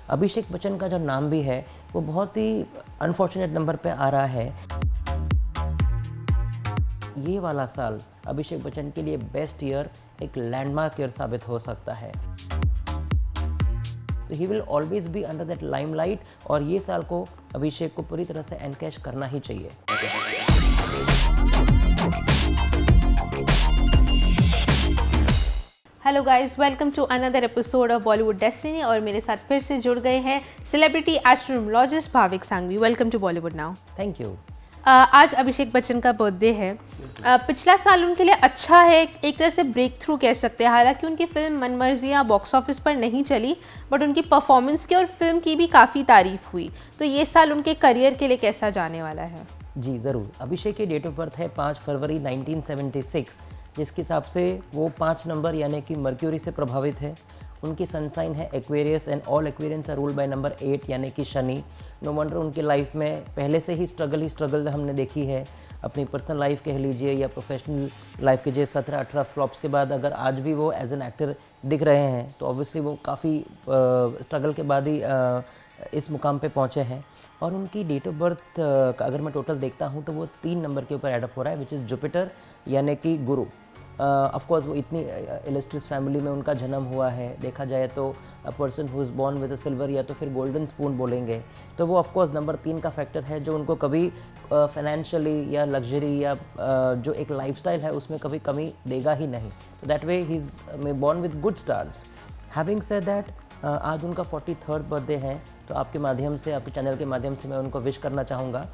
अभिषेक बच्चन का जो नाम भी है वो बहुत ही अनफॉर्चुनेट नंबर पे आ रहा है। ये वाला साल अभिषेक बच्चन के लिए बेस्ट ईयर, एक लैंडमार्क ईयर साबित हो सकता है। तो he will always be under that limelight और ये साल को अभिषेक को पूरी तरह से एनकैश करना ही चाहिए। Hello guys, welcome to another episode of Bollywood Destiny. और मेरे साथ फिर से जुड़ गए हैं celebrity astronumerologist Bhavik Sanghvi. Welcome to Bollywood now. Thank you. आज अभिषेक बच्चन का बर्थडे है। पिछला साल उनके लिए अच्छा है, एक तरह से ब्रेक थ्रू कह सकते हैं। हालांकि उनकी फिल्म मनमर्जियाँ बॉक्स ऑफिस पर नहीं चली, बट उनकी परफॉर्मेंस की और फिल्म की भी काफ़ी तारीफ हुई। तो ये साल उनके करियर के लिए कैसा जाने वाला है? जी ज़रूर। अभिषेक की डेट ऑफ बर्थ है 5 फरवरी 1976, जिसके हिसाब से वो 5 नंबर यानी कि मर्क्यूरी से प्रभावित है। उनकी सन साइन है Aquarius and all Aquarians are ruled by number 8 यानी कि शनि। नो वंडर उनकी लाइफ में पहले से ही स्ट्रगल हमने देखी है। अपनी पर्सनल लाइफ कह लीजिए या प्रोफेशनल लाइफ के जो 17-18 फ्लॉप्स के बाद अगर आज भी वो एज एन एक्टर दिख रहे हैं तो ऑब्वियसली वो काफ़ी स्ट्रगल के बाद ही इस मुकाम पे पहुँचे हैं। और उनकी डेट ऑफ बर्थ अगर मैं टोटल देखता हूँ तो वो 3 नंबर के ऊपर एडअप हो रहा है, विच इज़ जुपिटर यानी कि गुरु। ऑफ कोर्स वो इतनी इलस्ट्रियस फैमिली में उनका जन्म हुआ है। देखा जाए तो a person who is born with a silver या तो फिर गोल्डन स्पून बोलेंगे तो वो ऑफ कोर्स नंबर 3 का फैक्टर है जो उनको कभी फाइनेंशियली या लग्जरी या जो एक लाइफस्टाइल है उसमें कभी कमी देगा ही नहीं। तो that way he is born with good stars. Having said that, आज उनका 43rd बर्थडे है, तो आपके माध्यम से, आपके चैनल के माध्यम से मैं उनको विश करना चाहूँगा।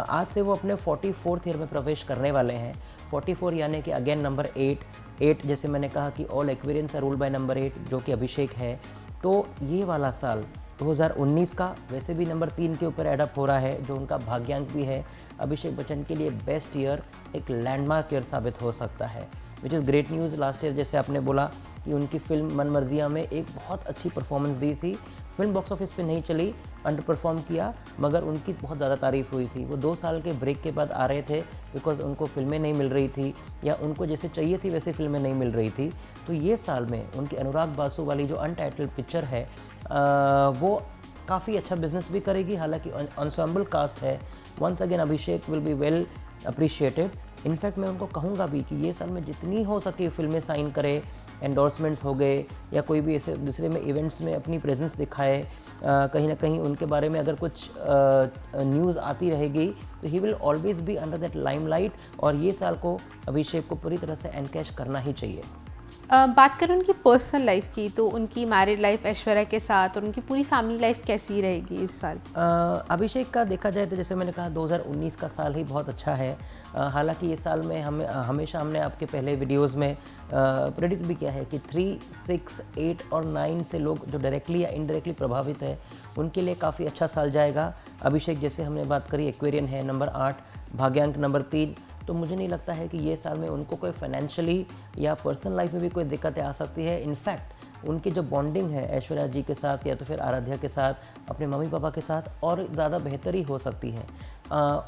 आज से वो अपने 44th ईयर में प्रवेश करने वाले हैं। 44 यानी कि अगेन नंबर 8 जैसे मैंने कहा कि all Aquarians are ruled by number 8 जो कि अभिषेक है। तो ये वाला साल 2019 का वैसे भी नंबर 3 के ऊपर एडअप हो रहा है, जो उनका भाग्यांक भी है। अभिषेक बच्चन के लिए बेस्ट ईयर, एक लैंडमार्क ईयर साबित हो सकता है, which is great news. Last year जैसे आपने बोला कि उनकी फिल्म मनमर्जियाँ में एक बहुत अच्छी परफॉर्मेंस दी थी। फिल्म बॉक्स ऑफिस पे नहीं चली, अंडर परफॉर्म किया, मगर उनकी बहुत ज़्यादा तारीफ़ हुई थी। वो 2 साल के ब्रेक के बाद आ रहे थे बिकॉज उनको फिल्में नहीं मिल रही थी या उनको जैसे चाहिए थी वैसे फिल्में नहीं मिल रही थी। तो ये साल में उनकी अनुराग बासु वाली जो अनटाइटल्ड पिक्चर है वो काफ़ी अच्छा बिजनेस भी करेगी। हालांकि एंसेम्बल कास्ट है। Once again Abhishek will be well appreciated. In fact मैं उनको कहूँगा भी कि ये साल में जितनी हो सके फिल्में साइन करे, एंडोर्समेंट्स हो गए या कोई भी ऐसे दूसरे में इवेंट्स में अपनी प्रेजेंस दिखाए। कहीं ना कहीं उनके बारे में अगर कुछ न्यूज़ आती रहेगी तो he will always be under that limelight और ये साल को अभिषेक को पूरी तरह से एनकैश करना ही चाहिए। बात करें उनकी पर्सनल लाइफ की, तो उनकी मैरिड लाइफ ऐश्वर्या के साथ और उनकी पूरी फैमिली लाइफ कैसी रहेगी इस साल? अभिषेक का देखा जाए तो जैसे मैंने कहा 2019 का साल ही बहुत अच्छा है। हालांकि इस साल में हमेशा हमने आपके पहले वीडियोस में प्रेडिक्ट भी किया है कि 3, 6, 8 और 9 से लोग जो डायरेक्टली या इनडायरेक्टली प्रभावित है उनके लिए काफ़ी अच्छा साल जाएगा। अभिषेक जैसे हमने बात करी एक्वेरियन है, नंबर 8, भाग्यांक नंबर 3। तो मुझे नहीं लगता है कि ये साल में उनको कोई फाइनेंशियली या पर्सनल लाइफ में भी कोई दिक्कतें आ सकती है। इनफैक्ट उनकी जो बॉन्डिंग है ऐश्वर्या जी के साथ या तो फिर आराध्या के साथ, अपने मम्मी पापा के साथ और ज़्यादा बेहतरी हो सकती है।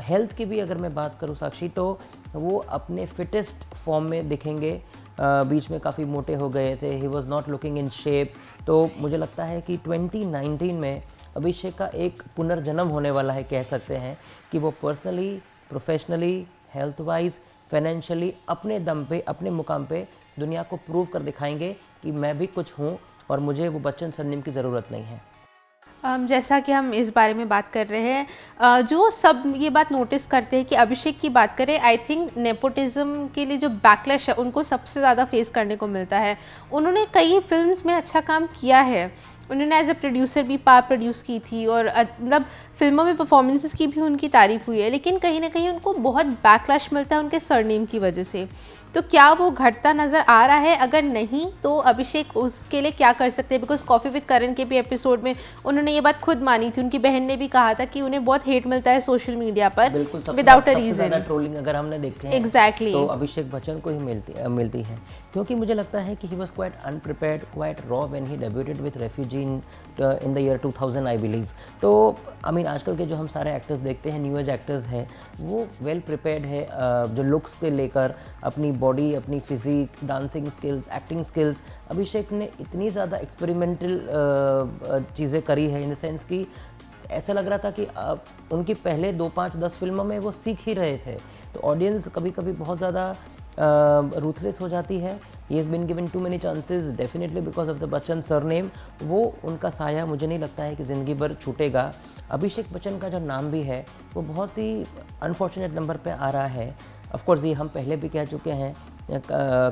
हेल्थ की भी अगर मैं बात करूँ साक्षी, तो वो अपने फिटेस्ट फॉर्म में दिखेंगे। बीच में काफ़ी मोटे हो गए थे, he was not looking in shape. तो मुझे लगता है कि 2019 में अभिषेक का एक पुनर्जन्म होने वाला है, कह सकते हैं कि वो personally, professionally, health wise, financially अपने दम पे, अपने मुकाम पे दुनिया को प्रूव कर दिखाएंगे कि मैं भी कुछ हूँ और मुझे वो बच्चन सरनेम की ज़रूरत नहीं है। जैसा कि हम इस बारे में बात कर रहे हैं, जो सब ये बात नोटिस करते हैं कि अभिषेक की बात करें, आई थिंक नेपोटिज्म के लिए जो बैकलैश है उनको सबसे ज़्यादा फेस करने को मिलता है। उन्होंने कई फिल्म्स में अच्छा काम किया है, उन्होंने एज ए प्रोड्यूसर भी पार्ट प्रोड्यूस की थी और मतलब फिल्मों में परफॉर्मेंसेस की भी उनकी तारीफ हुई है, लेकिन कहीं ना कहीं उनको बहुत बैकलैश मिलता है उनके सरनेम की वजह से। तो क्या वो घटता नज़र आ रहा है? अगर नहीं तो अभिषेक उसके लिए क्या कर सकते हैं? बिकॉज कॉफ़ी विद करण के भी एपिसोड में उन्होंने ये बात खुद मानी थी। उनकी बहन ने भी कहा था कि उन्हें बहुत हेट मिलता है सोशल मीडिया पर विदाउट अ रीजन। ट्रोलिंग अगर हमने देखे हैं एग्जैक्टली तो अभिषेक बच्चन को ही मिलती है, क्योंकि मुझे लगता है कि he was quite अनप्रिपेयर्ड, quite raw when he debuted with refugee in the year 2000 I believe. तो आई मीन आजकल के जो हम सारे एक्टर्स देखते हैं, न्यू एज एक्टर्स हैं, वो वेल प्रिपेयर्ड है जो लुक्स के लेकर, अपनी बॉडी, अपनी physique, dancing skills, acting skills. Abhishek ने इतनी ज़्यादा एक्सपेरिमेंटल चीज़ें करी है, इन द सेंस कि ऐसा लग रहा था कि उनकी पहले 2, 5, 10 फिल्मों में वो सीख ही रहे थे। तो ऑडियंस कभी कभी बहुत ज़्यादा रूथलेस हो जाती है। He has been given too many chances definitely because of the Bachchan surname. वो उनका साया मुझे नहीं लगता है कि ज़िंदगी भर छूटेगा। अभिषेक बच्चन का जो नाम भी है वो बहुत ही अनफॉर्चुनेट नंबर पे आ रहा है। ऑफ कोर्स ये हम पहले भी कह चुके हैं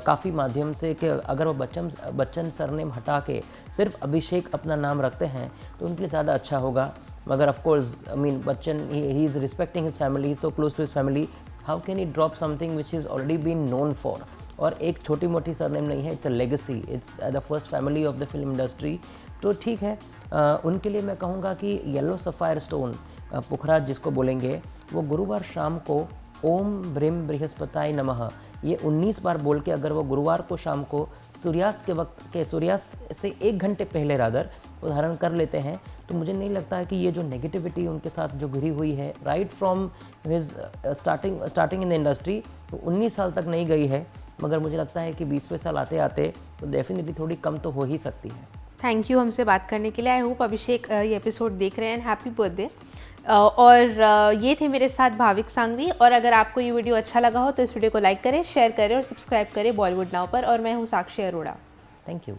काफ़ी माध्यम से कि अगर वो बच्चन सरनेम हटा के सिर्फ अभिषेक अपना नाम रखते हैं तो उनके लिए ज़्यादा अच्छा होगा। मगर of course I mean Bachchan he is respecting his family, so close to his family, how can he drop something which is already been known for. और एक छोटी मोटी सरनेम नहीं है, it's a legacy, it's the first family of the film industry. तो ठीक है, उनके लिए मैं कहूँगा कि येलो सफ़ायर स्टोन पुखराज जिसको बोलेंगे, वो गुरुवार शाम को ओम ब्रिम बृहस्पताय नमः ये 19 बार बोल के अगर वो गुरुवार को शाम को सूर्यास्त के वक्त के सूर्यास्त से 1 घंटे पहले रादर उदाहरण कर लेते हैं, तो मुझे नहीं लगता है कि ये जो नेगेटिविटी उनके साथ जो घिरी हुई है right from his starting in the industry, वो 19 साल तक नहीं गई है। मगर मुझे लगता है कि 20वें साल आते आते तो डेफिनेटली थोड़ी कम तो हो ही सकती है। थैंक यू हमसे बात करने के लिए। आई होप अभिषेक ये एपिसोड देख रहे हैं। Happy birthday. और ये थे मेरे साथ भाविक सांघवी। और अगर आपको ये वीडियो अच्छा लगा हो तो इस वीडियो को लाइक करें, शेयर करें और सब्सक्राइब करें बॉलीवुड नाउ पर। और मैं हूँ साक्षी अरोड़ा। Thank you.